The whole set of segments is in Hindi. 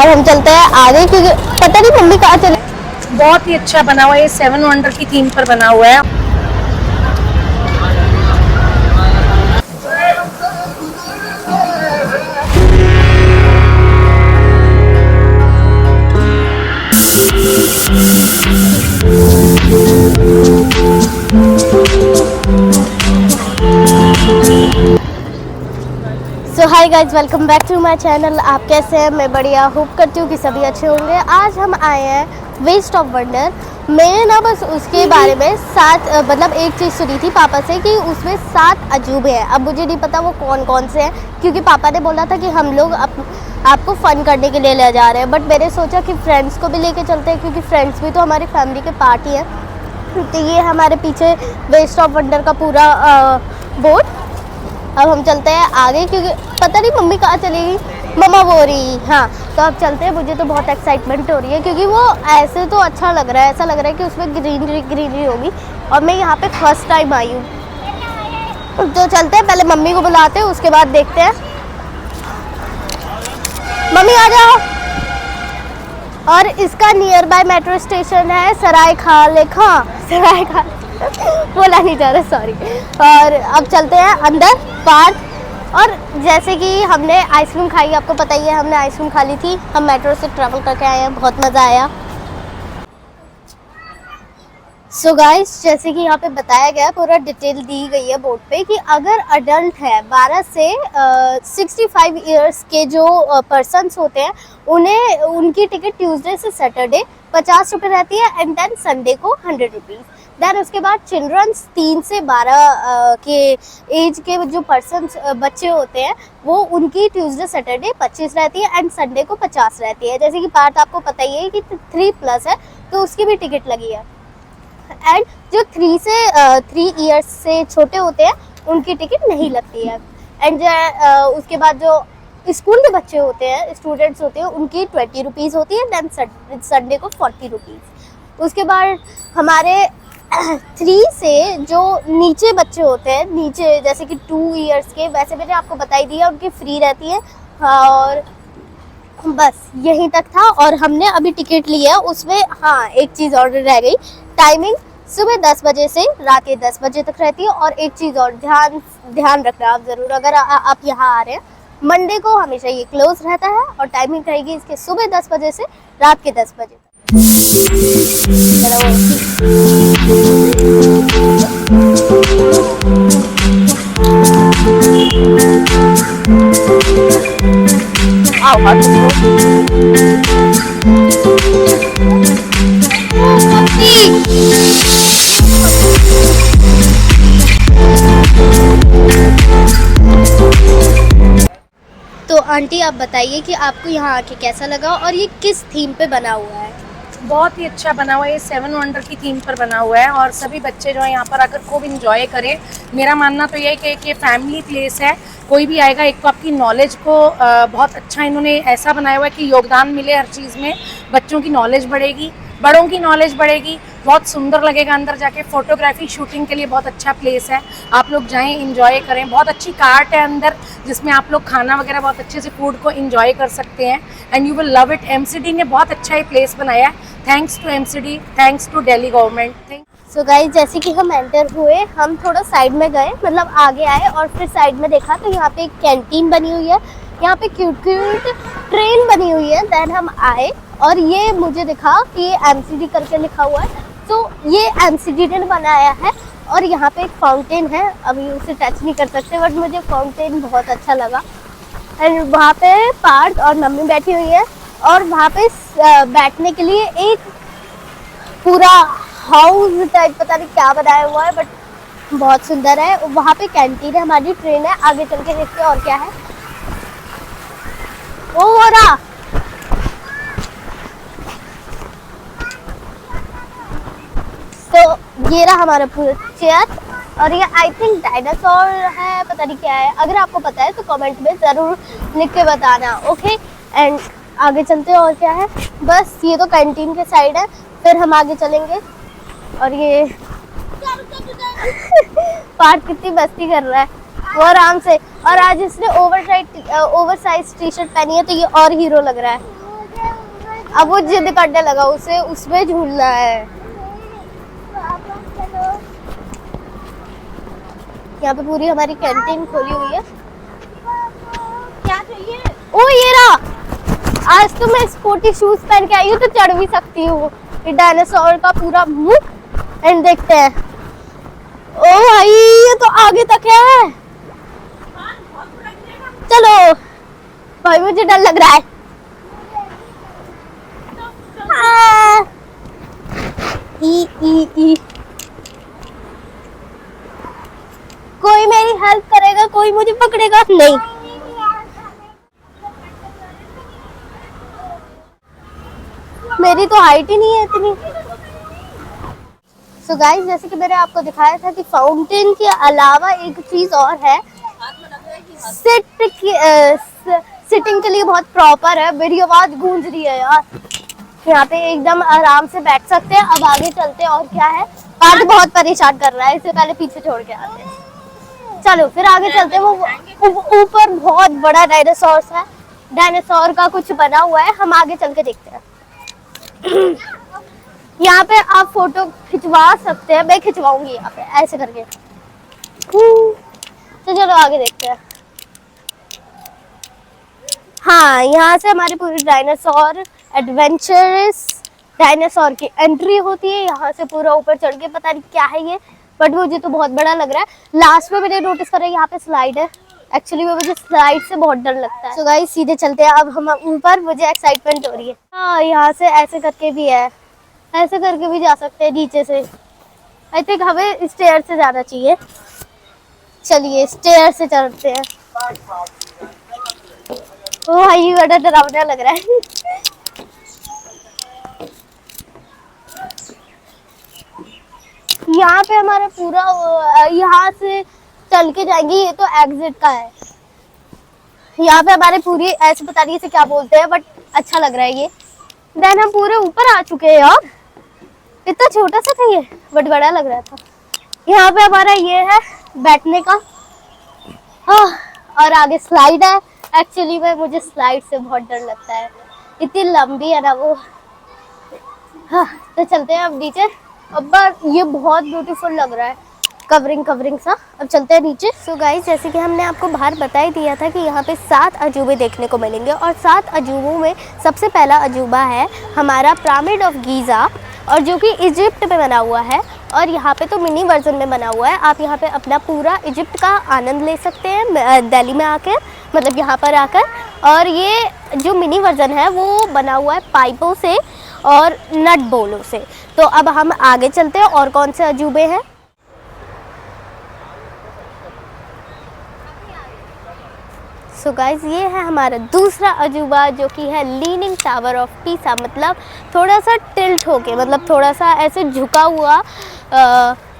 और हम चलते हैं आगे क्योंकि पता नहीं मम्मी कहाँ चले। बहुत ही अच्छा बना हुआ है, ये 7 वंडर की थीम पर बना हुआ है। So hi guys, welcome back to my channel. आप कैसे हैं? मैं बढ़िया, होप करती हूँ कि सभी अच्छे होंगे। आज हम आए हैं वेस्ट ऑफ वंडर। मैंने ना बस उसके बारे में मतलब एक चीज़ सुनी थी पापा से कि उसमें 7 अजूबे हैं। अब मुझे नहीं पता वो कौन कौन से हैं, क्योंकि पापा ने बोला था कि हम लोग आपको फ़न करने के लिए ले जा रहे हैं। बट मैंने सोचा कि फ्रेंड्स को भी लेके चलते हैं, क्योंकि फ्रेंड्स भी तो हमारी फैमिली के पार्ट ही है। तो ये हमारे पीछे वेस्ट ऑफ वंडर का पूरा बोर्ड। अब हम चलते हैं आगे क्योंकि पता नहीं मम्मी कहाँ चलेगी। मम्मा वो रही, हाँ। तो अब चलते हैं। मुझे तो बहुत एक्साइटमेंट हो रही है क्योंकि वो ऐसे तो अच्छा लग रहा है, ऐसा लग रहा है कि उसमें ग्रीनरी होगी। और मैं यहाँ पे फर्स्ट टाइम आई हूँ। तो चलते हैं, पहले मम्मी को बुलाते हैं, उसके बाद देखते हैं। मम्मी आ जाओ। और इसका नियर बाय मेट्रो स्टेशन है सराय खान बोला नहीं जा रहा, सॉरी। और अब चलते हैं अंदर पार्क। और जैसे कि हमने आइसक्रीम खाई, आपको पता ही है हमने आइसक्रीम खा ली थी। हम मेट्रो से ट्रैवल करके आए हैं, बहुत मज़ा आया। सो गाइस, जैसे कि यहाँ पे बताया गया, पूरा डिटेल दी गई है बोर्ड पे कि अगर अडल्ट है 12 से 65 इयर्स के जो पर्सन्स होते हैं, उन्हें उनकी टिकट ट्यूसडे से सैटरडे 50 रुपये रहती है एंड देन संडे को 100 रुपीज़। देन उसके बाद चिल्ड्रंस 3 से 12 के एज के जो पर्सन्स बच्चे होते हैं, वो उनकी ट्यूसडे सैटरडे 25 रहती है एंड संडे को 50 रहती है। जैसे कि पार्ट आपको पता ही है कि 3+ है, तो उसकी भी टिकट लगी है। एंड जो 3 इयर्स से छोटे होते हैं उनकी टिकट नहीं लगती है। एंड उसके बाद जो स्कूल के बच्चे होते हैं, स्टूडेंट्स होते हैं, उनकी 20 रुपीज़ होती है। देन संडे को 40 रुपीज़। उसके बाद हमारे 3 से जो नीचे बच्चे होते हैं, नीचे जैसे कि 2 इयर्स के, वैसे मैंने आपको बता ही दिया, उनकी फ्री रहती है। और बस यहीं तक था। और हमने अभी टिकट ली है उसमें। हाँ, एक चीज़ और रह गई, टाइमिंग सुबह 10 बजे से रात के 10 बजे तक रहती है। और एक चीज़ और ध्यान रखना आप ज़रूर, अगर आप यहाँ आ रहे हैं, मंडे को हमेशा ये क्लोज रहता है और टाइमिंग रहेगी इसके सुबह 10 बजे से रात के 10 बजे तक। तो आंटी, आप बताइए कि आपको यहाँ आके कैसा लगा और ये किस थीम पे बना हुआ है? बहुत ही अच्छा बना हुआ है, ये 7 वंडर की थीम पर बना हुआ है और सभी बच्चे जो है यहाँ पर आकर खूब इंजॉय करें। मेरा मानना तो ये है कि फैमिली प्लेस है, कोई भी आएगा, एक तो आपकी नॉलेज को बहुत अच्छा इन्होंने ऐसा बनाया हुआ है कि योगदान मिले हर चीज़ में। बच्चों की नॉलेज बढ़ेगी, बड़ों की नॉलेज बढ़ेगी, बहुत सुंदर लगेगा अंदर जाके। फोटोग्राफी शूटिंग के लिए बहुत अच्छा प्लेस है, आप लोग जाएं, इंजॉय करें। बहुत अच्छी कार्ट है अंदर जिसमें आप लोग खाना वगैरह बहुत अच्छे से फूड को इंजॉय कर सकते हैं and you will love it. MCD ने बहुत अच्छा ये प्लेस बनाया है। Thanks to MCD, thanks to Delhi government. So guys, जैसे कि हम एंटर हुए, हम थोड़ा साइड में गए, मतलब आगे आए और फिर साइड में देखा तो यहाँ पे एक कैंटीन बनी हुई है, यहाँ पे क्यूट ट्रेन बनी हुई है। देन हम आए और ये मुझे दिखा कि ये एमसीडी करके लिखा हुआ है, तो ये एमसीडी ने बनाया है। और यहाँ पे एक फाउंटेन है, अभी उसे टच नहीं कर सकते, बट मुझे फाउंटेन बहुत अच्छा लगा। एंड वहाँ पे पार्थ और मम्मी बैठी हुई है और वहाँ पे बैठने के लिए एक पूरा हाउस टाइप, पता नहीं क्या बनाया हुआ है, बट बहुत सुंदर है। वहाँ पे कैंटीन है, हमारी ट्रेन है, आगे चल के देखते हैं और क्या है। ओ हो रहा, तो ये रहा हमारा पूरा चेयर। और ये आई थिंक डायनासोर है, पता नहीं क्या है। अगर आपको पता है तो कमेंट में ज़रूर लिख के बताना, ओके। एंड आगे चलते हैं और क्या है। बस ये तो कैंटीन के साइड है, फिर हम आगे चलेंगे। और ये पार्ट कितनी मस्ती कर रहा है वो आराम से। और आज इसने ओवरसाइज टी शर्ट पहनी है, तो ये और हीरो लग रहा है। अब वो जिद करने लगा, उसे उसमें झूलना है। यहाँ पे पूरी हमारी कैंटीन खोली हुई है। क्या चाहिए? ओ ये रहा। आज तो मैं स्पोर्टी शूज पहन के आई हूँ तो चढ़ भी सकती हूँ। ये डायनासोर का पूरा मुंह एंड देखते हैं। ओ भाई ये तो आगे तक है। चलो भाई मुझे डर लग रहा है। ई कोई मेरी हेल्प करेगा? कोई मुझे पकड़ेगा? नहीं। मेरी तो हाइट ही नहीं है इतनी। सो गाइस, जैसे कि मैंने आपको दिखाया था कि फाउंटेन के अलावा एक चीज और है। सिटिंग के लिए बहुत प्रॉपर है। मेरी आवाज गूंज रही है यार। यहाँ पे एकदम आराम से बैठ सकते हैं। अब आगे चलते हैं। और क्या है, पार्ट बहुत परेशान कर रहा है, इससे पहले पीछे छोड़ के आते हैं। चलो फिर आगे चलते हैं। वो ऊपर बहुत बड़ा डायनासोर है, डायनासोर का कुछ बना हुआ है। हम आगे चल के देखते हैं। यहाँ पे आप फोटो खिंचवा सकते हैं। मैं खिंचवाऊंगी यहाँ पे ऐसे करके। तो चलो आगे देखते हैं। हाँ, यहाँ से हमारी पूरी डायनासोर एडवेंचरस डायनासोर की एंट्री होती है। यहाँ से पूरा ऊपर चढ़ के, पता नहीं क्या है ये, बट मुझे तो बहुत बड़ा लग रहा है। लास्ट में मैंने नोटिस करा यहाँ पे स्लाइड है। एक्चुअली में मुझे स्लाइड से बहुत डर लगता है। तो गाइस सीधे चलते हैं अब हम ऊपर। मुझे एक्साइटमेंट हो रही है। हाँ, यहाँ से ऐसे करके भी है, ऐसे करके भी जा सकते हैं नीचे से। आई थिंक हमें स्टेयर से जाना चाहिए। चलिए स्टेयर से चलते हैं। ओ भाई बड़ा डरावना लग रहा है। यहाँ पे हमारा पूरा, यहाँ से चल के जाएंगे। ये तो एग्जिट का है। यहाँ पे हमारे पूरी, ऐसे पता नहीं इसे क्या बोलते हैं, बट अच्छा लग रहा है ये। देन हम पूरे ऊपर आ चुके हैं यार। इतना छोटा सा था ये, बट बड़ा लग रहा था। यहाँ पे हमारा ये है बैठने का। और आगे स्लाइड है। एक्चुअली में मुझे स्लाइड से बहुत डर लगता है, इतनी लंबी है ना वो। हाँ, तो चलते हैं अब नीचे। अब ये बहुत ब्यूटीफुल लग रहा है, कवरिंग सा। अब चलते हैं नीचे। सो गाइस, जैसे कि हमने आपको बाहर बता ही दिया था कि यहाँ पे 7 अजूबे देखने को मिलेंगे। और 7 अजूबों में सबसे पहला अजूबा है हमारा पिरामिड ऑफ गीज़ा, और जो कि इजिप्ट में बना हुआ है। और यहाँ पे तो मिनी वर्जन में बना हुआ है। आप यहाँ पे अपना पूरा इजिप्ट का आनंद ले सकते हैं दिल्ली में आकर, मतलब यहाँ पर आकर। और ये जो मिनी वर्जन है वो बना हुआ है पाइपों से और नट बोलों से। तो अब हम आगे चलते हैं और कौन से अजूबे हैं। सो गाइज, ये है हमारा दूसरा अजूबा, जो कि है लीनिंग टावर ऑफ पीसा। मतलब थोड़ा सा टिल्ट होके, मतलब थोड़ा सा ऐसे झुका हुआ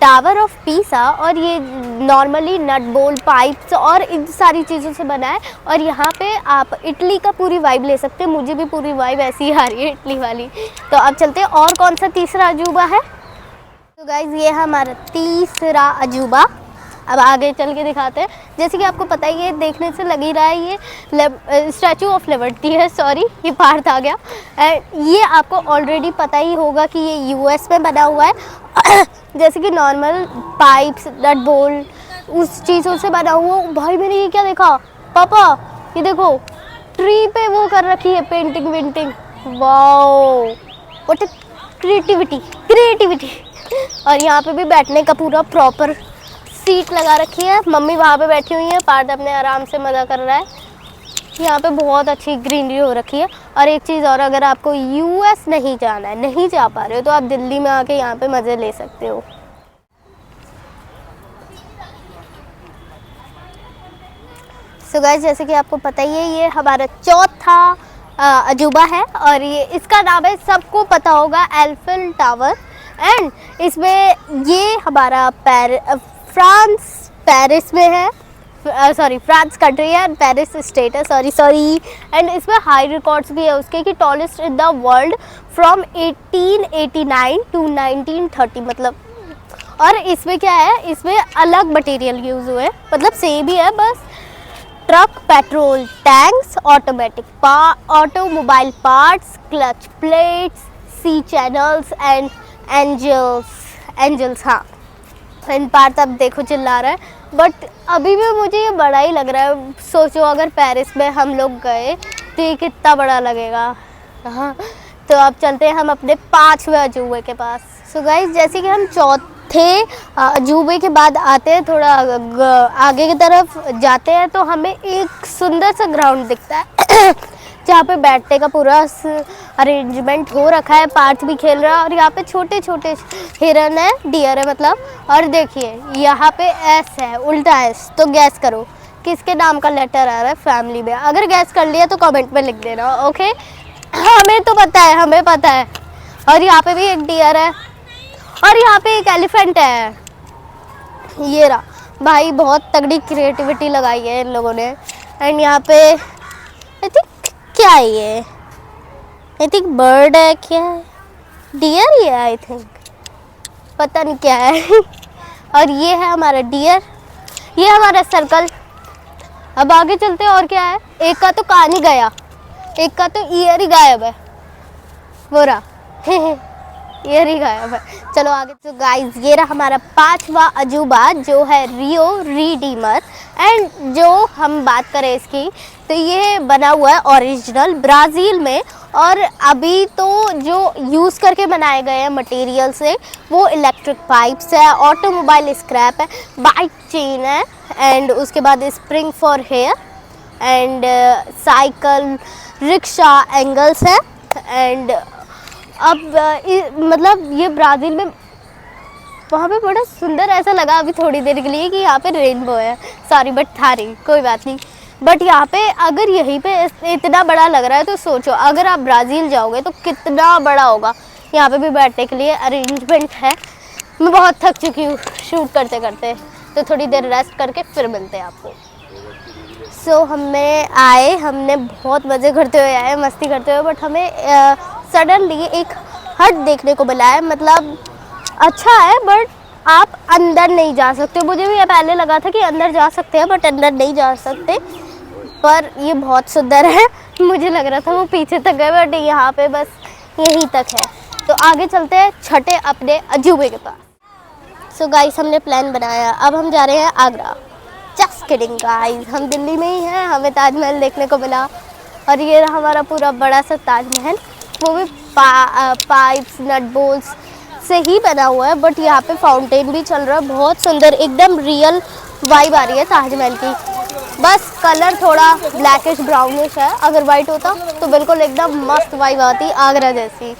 टावर ऑफ पीसा। और ये नॉर्मली नट बोल्ट, पाइप्स और इन सारी चीज़ों से बना है। और यहाँ पे आप इटली का पूरी वाइब ले सकते हैं। मुझे भी पूरी वाइब ऐसी ही आ रही है, इटली वाली। तो अब चलते हैं और कौन सा तीसरा अजूबा है। तो गाइज, ये है हमारा तीसरा अजूबा। अब आगे चल के दिखाते हैं। जैसे कि आपको पता ही है, देखने से लग ही रहा है ये स्टैचू ऑफ लिबर्टी है। सॉरी, ये पार्ट आ गया। ये आपको ऑलरेडी पता ही होगा कि ये यूएस में बना हुआ है। जैसे कि नॉर्मल पाइप्स, नट बोल्ट, उस चीज़ों से बना हुआ। भाई मैंने ये क्या देखा पापा, ये देखो ट्री पे वो कर रखी है पेंटिंग वेंटिंग। Wow, what a creativity. और यहाँ पे भी बैठने का पूरा प्रॉपर सीट लगा रखी है। मम्मी वहाँ पे बैठी हुई है, पार्थ अपने आराम से मज़ा कर रहा है। यहाँ पे बहुत अच्छी ग्रीनरी हो रखी है। और एक चीज़ और, अगर आपको यूएस नहीं जाना है, नहीं जा पा रहे हो, तो आप दिल्ली में आके यहाँ पे मज़े ले सकते हो। सो गाइस, जैसे कि आपको पता ही है, ये हमारा चौथा अजूबा है। और ये इसका नाम है, सबको पता होगा, एल्फिल टावर। एंड इसमें ये हमारा फ्रांस पेरिस में है। सॉरी, फ्रांस कंट्री है, पेरिस स्टेट है। सॉरी। एंड इसमें हाई रिकॉर्ड्स भी है उसके, कि tallest in the world from 1889 to 1930। मतलब, और इसमें क्या है, इसमें अलग मटेरियल यूज़ हुए, मतलब सेम ही है, bus truck, petrol tanks, automobile parts, clutch plates, C channels and angles. हाँ, इन पार्ट्स अब देखो चिल्ला रहा है, बट अभी भी मुझे ये बड़ा ही लग रहा है। सोचो अगर पेरिस में हम लोग गए तो ये कितना बड़ा लगेगा। हाँ, तो अब चलते हैं हम अपने 5वें अजूबे के पास। सो गाइस, जैसे कि हम चौथे अजूबे के बाद आते हैं, थोड़ा आगे की तरफ जाते हैं, तो हमें एक सुंदर सा ग्राउंड दिखता है जहाँ पे बैठने का पूरा अरेंजमेंट हो रखा है, पार्थ भी खेल रहा है, और यहाँ पे छोटे छोटे हिरन है, डियर है मतलब। और देखिए यहाँ पे एस है, उल्टा एस, तो गैस करो किसके नाम का लेटर आ रहा है फैमिली में। अगर गैस कर लिया तो कमेंट में लिख देना, ओके। हमें तो पता है, हमें पता है। और यहाँ पे भी एक डियर है, और यहाँ पे एक एलिफेंट है। ये रहा भाई, बहुत तगड़ी क्रिएटिविटी लगाई है इन लोगों ने। एंड यहाँ पे आई थिंक क्या है ये, आई थिंक बर्ड है, क्या है, डियर ही है आई थिंक, पता नहीं क्या है। और ये है हमारा डियर, ये हमारा सर्कल। अब आगे चलते हैं, और क्या है, एक का तो कान ही गया, एक का तो ईयर ही गायब है, वो रहा ईयर ही गायब है। चलो आगे। तो गाइस, ये रहा हमारा 5वां अजूबा जो है रियो रिडीमर। एंड जो हम बात करें इसकी, तो ये बना हुआ है ओरिजिनल ब्राज़ील में। और अभी तो जो यूज़ करके बनाए गए हैं मटेरियल से, वो इलेक्ट्रिक पाइप्स है, ऑटोमोबाइल स्क्रैप है, बाइक चेन है, एंड उसके बाद spring for hair, and cycle rickshaw angles है। एंड अब मतलब ये ब्राज़ील में वहाँ पे बड़ा सुंदर ऐसा लगा अभी थोड़ी देर के लिए कि यहाँ पे रेनबो है, सॉरी बट था नहीं, कोई बात नहीं। बट यहाँ पे अगर यहीं पे इतना बड़ा लग रहा है, तो सोचो अगर आप ब्राज़ील जाओगे तो कितना बड़ा होगा। यहाँ पे भी बैठने के लिए अरेंजमेंट है। मैं बहुत थक चुकी हूँ शूट करते करते, तो थोड़ी देर रेस्ट करके फिर मिलते हैं आपको। सो हमने बहुत मज़े करते हुए आए, मस्ती करते हुए, बट हमें सडनली एक हट देखने को मिला है। मतलब अच्छा है, बट आप अंदर नहीं जा सकते। मुझे भी ये पहले लगा था कि अंदर जा सकते हैं, बट अंदर नहीं जा सकते। पर ये बहुत सुंदर है, मुझे लग रहा था वो पीछे तक गए, बट यहाँ पे बस यहीं तक है। तो आगे चलते हैं छठे अपने अजूबे के पास। सो गाइस, हमने प्लान बनाया, अब हम जा रहे हैं आगरा। जस्ट किडिंग गाइस, हम दिल्ली में ही हैं, हमें ताजमहल देखने को मिला। और ये हमारा पूरा बड़ा सा ताजमहल, वो भी पाइप्स नट बोल्ट्स से ही बना हुआ है। बट यहाँ पे फाउंटेन भी चल रहा है, बहुत सुंदर, एकदम रियल वाइब आ रही है ताजमहल की। बस कलर थोड़ा ब्लैकिश ब्राउनिश है, अगर वाइट होता तो बिल्कुल एकदम मस्त वाइब आती आगरा जैसी।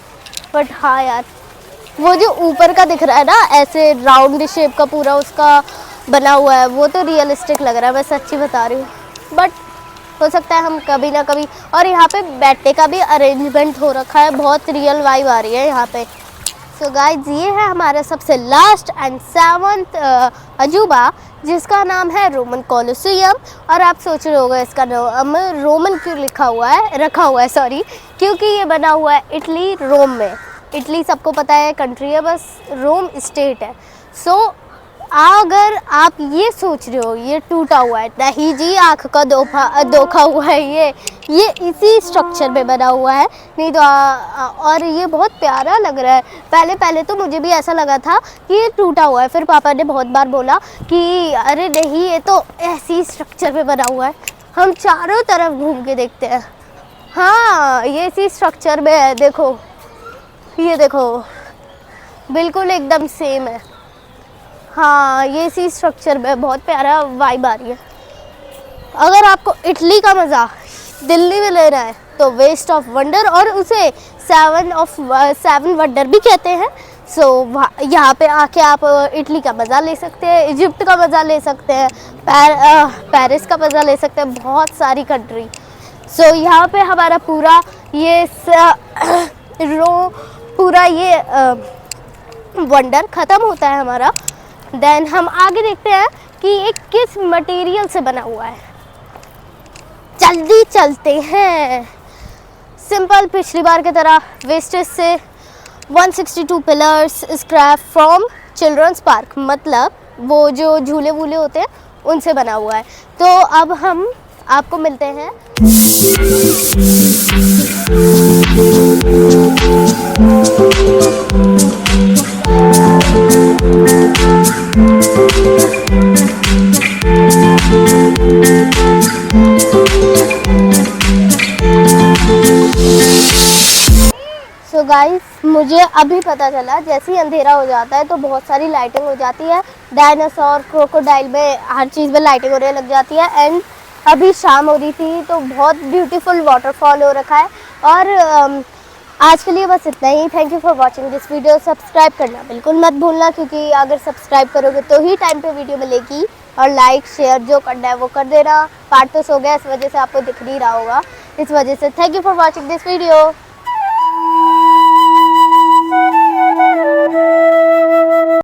बट हाँ यार, वो जो ऊपर का दिख रहा है ना, ऐसे राउंड शेप का पूरा उसका बना हुआ है, वो तो रियलिस्टिक लग रहा है, मैं सच्ची बता रही हूँ। बट हो सकता है हम कभी ना कभी, और यहाँ पे बैठने का भी अरेंजमेंट हो रखा है, बहुत रियल वाइब आ रही है यहाँ पे। सो गाइज, ये है हमारा सबसे लास्ट एंड 7th अजूबा, जिसका नाम है रोमन कोलोसियम। और आप सोच रहे होंगे इसका नाम रोमन क्यों रखा हुआ है, सॉरी, क्योंकि ये बना हुआ है इटली, रोम में। इटली सबको पता है कंट्री है, बस रोम स्टेट है। सो अगर आप ये सोच रहे हो ये टूटा हुआ है, नहीं जी, आँख का धोखा हुआ है, ये इसी स्ट्रक्चर में बना हुआ है। नहीं तो और ये बहुत प्यारा लग रहा है। पहले तो मुझे भी ऐसा लगा था कि ये टूटा हुआ है, फिर पापा ने बहुत बार बोला कि अरे नहीं, ये तो ऐसी स्ट्रक्चर में बना हुआ है। हम चारों तरफ घूम के देखते हैं, हाँ ये इसी स्ट्रक्चर में है, देखो ये देखो, बिल्कुल एकदम सेम है। हाँ, ये इसी स्ट्रक्चर में, बहुत प्यारा वाइब आ रही है। अगर आपको इटली का मज़ा दिल्ली में लेना है तो वेस्ट ऑफ वंडर, और उसे 7 वंडर भी कहते हैं। सो यहाँ पे आके आप इटली का मज़ा ले सकते हैं, इजिप्ट का मज़ा ले सकते हैं, पेरिस का मज़ा ले सकते हैं, बहुत सारी कंट्री। सो यहाँ पे हमारा पूरा ये वंडर ख़त्म होता है हमारा। देन हम आगे देखते हैं कि ये किस मटेरियल से बना हुआ है। जल्दी चलते हैं। सिंपल, पिछली बार की तरह वेस्टेज से 162 pillars scrap from children's park, मतलब वो जो झूले वूले होते हैं उनसे बना हुआ है। तो अब हम आपको मिलते हैं। सो गाइस, मुझे अभी पता चला जैसे ही अंधेरा हो जाता है तो बहुत सारी लाइटिंग हो जाती है, डायनासोर, क्रोकोडाइल में हर चीज़ में लाइटिंग होने लग जाती है। एंड अभी शाम हो रही थी तो बहुत ब्यूटीफुल वाटरफॉल हो रखा है। और आज के लिए बस इतना ही। Thank you for watching this video. Subscribe करना बिल्कुल मत भूलना, क्योंकि अगर सब्सक्राइब करोगे तो ही टाइम पे वीडियो मिलेगी। और लाइक शेयर जो करना है वो कर देना। पार्ट तो सो गया, इस वजह से आपको दिख नहीं रहा होगा, इस वजह से। Thank you for watching this video.